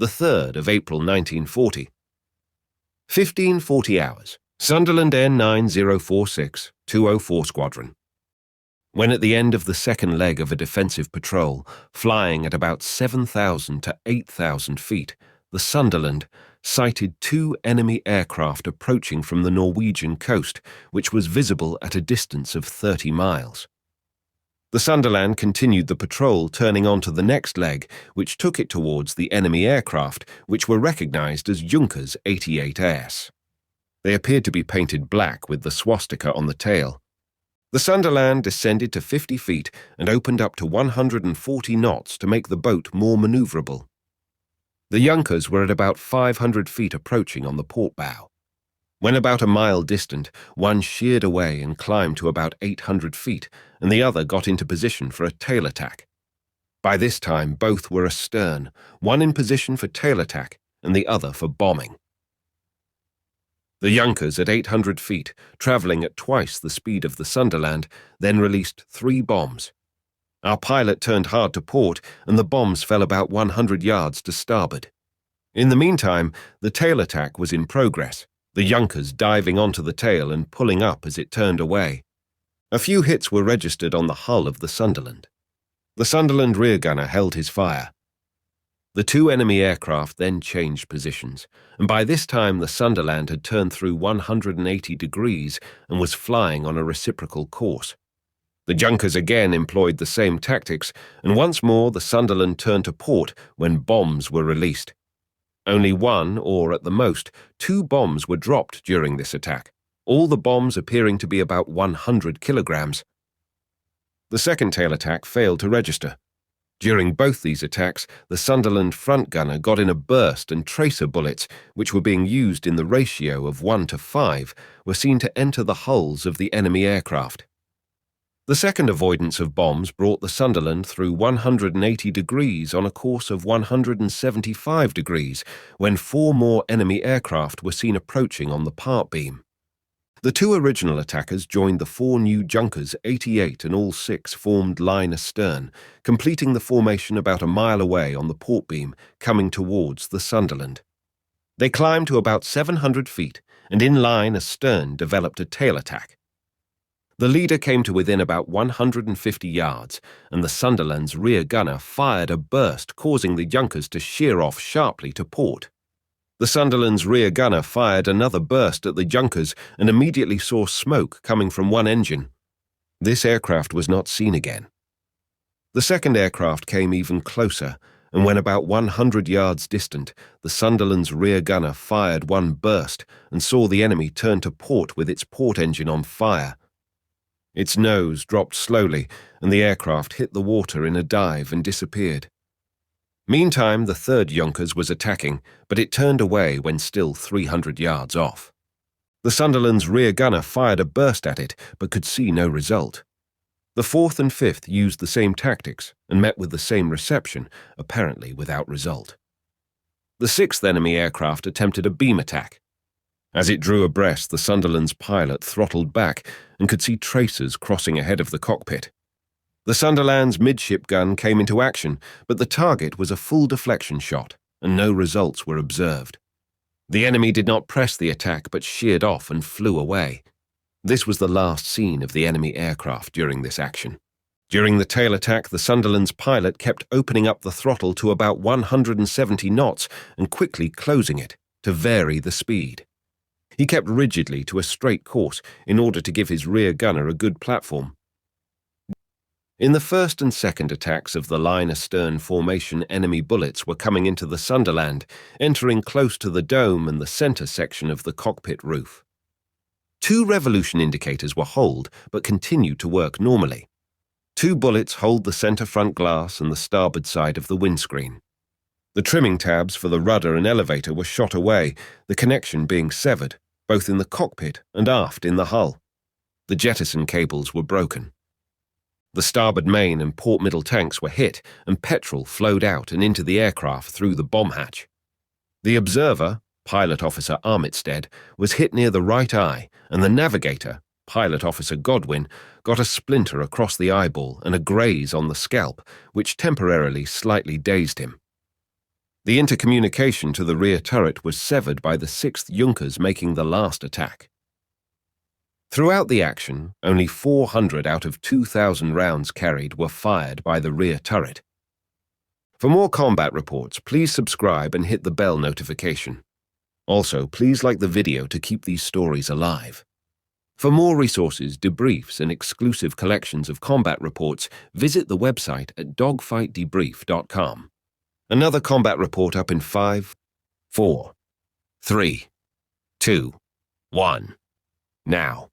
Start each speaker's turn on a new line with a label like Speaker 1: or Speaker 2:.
Speaker 1: the 3rd of April 1940. 15:40 hours, Sunderland N9046, 204 Squadron. When at the end of the second leg of a defensive patrol, flying at about 7,000 to 8,000 feet, the Sunderland sighted 2 enemy aircraft approaching from the Norwegian coast, which was visible at a distance of 30 miles. The Sunderland continued the patrol, turning onto the next leg, which took it towards the enemy aircraft, which were recognized as Junkers 88s. They appeared to be painted black with the swastika on the tail. The Sunderland descended to 50 feet and opened up to 140 knots to make the boat more maneuverable. The Junkers were at about 500 feet approaching on the port bow. When about a mile distant, one sheered away and climbed to about 800 feet, and the other got into position for a tail attack. By this time, both were astern, one in position for tail attack and the other for bombing. The Junkers at 800 feet, travelling at twice the speed of the Sunderland, then released 3 bombs. Our pilot turned hard to port, and the bombs fell about 100 yards to starboard. In the meantime, the tail attack was in progress, the Junkers diving onto the tail and pulling up as it turned away. A few hits were registered on the hull of the Sunderland. The Sunderland rear gunner held his fire. The 2 enemy aircraft then changed positions, and by this time the Sunderland had turned through 180 degrees and was flying on a reciprocal course. The Junkers again employed the same tactics, and once more the Sunderland turned to port when bombs were released. Only 1, or at the most, 2 bombs were dropped during this attack, all the bombs appearing to be about 100 kilograms. The second tail attack failed to register. During both these attacks, the Sunderland front gunner got in a burst, and tracer bullets, which were being used in the ratio of 1 to 5, were seen to enter the hulls of the enemy aircraft. The second avoidance of bombs brought the Sunderland through 180 degrees on a course of 175 degrees, when 4 more enemy aircraft were seen approaching on the port beam. The 2 original attackers joined the 4 new Junkers 88, and all 6 formed line astern, completing the formation about a mile away on the port beam, coming towards the Sunderland. They climbed to about 700 feet, and in line astern developed a tail attack. The leader came to within about 150 yards, and the Sunderland's rear gunner fired a burst, causing the Junkers to sheer off sharply to port. The Sunderland's rear gunner fired another burst at the Junkers and immediately saw smoke coming from one engine. This aircraft was not seen again. The second aircraft came even closer, and when about 100 yards distant, the Sunderland's rear gunner fired one burst and saw the enemy turn to port with its port engine on fire. Its nose dropped slowly, and the aircraft hit the water in a dive and disappeared. Meantime, the third Junkers was attacking, but it turned away when still 300 yards off. The Sunderland's rear gunner fired a burst at it, but could see no result. The fourth and fifth used the same tactics and met with the same reception, apparently without result. The sixth enemy aircraft attempted a beam attack. As it drew abreast, the Sunderland's pilot throttled back and could see tracers crossing ahead of the cockpit. The Sunderland's midship gun came into action, but the target was a full deflection shot, and no results were observed. The enemy did not press the attack but sheered off and flew away. This was the last seen of the enemy aircraft during this action. During the tail attack, the Sunderland's pilot kept opening up the throttle to about 170 knots and quickly closing it to vary the speed. He kept rigidly to a straight course in order to give his rear gunner a good platform. In the first and second attacks of the line astern formation, enemy bullets were coming into the Sunderland, entering close to the dome and the center section of the cockpit roof. 2 revolution indicators were holed but continued to work normally. 2 bullets holed the center front glass and the starboard side of the windscreen. The trimming tabs for the rudder and elevator were shot away, the connection being severed, both in the cockpit and aft in the hull. The jettison cables were broken. The starboard main and port middle tanks were hit, and petrol flowed out and into the aircraft through the bomb hatch. The observer, Pilot Officer Armitstead, was hit near the right eye, and the navigator, Pilot Officer Godwin, got a splinter across the eyeball and a graze on the scalp, which temporarily slightly dazed him. The intercommunication to the rear turret was severed by the 6th Junkers making the last attack. Throughout the action, only 400 out of 2,000 rounds carried were fired by the rear turret. For more combat reports, please subscribe and hit the bell notification. Also, please like the video to keep these stories alive. For more resources, debriefs, and exclusive collections of combat reports, visit the website at dogfightdebrief.com. Another combat report up in 5, 4, 3, 2, 1. Now.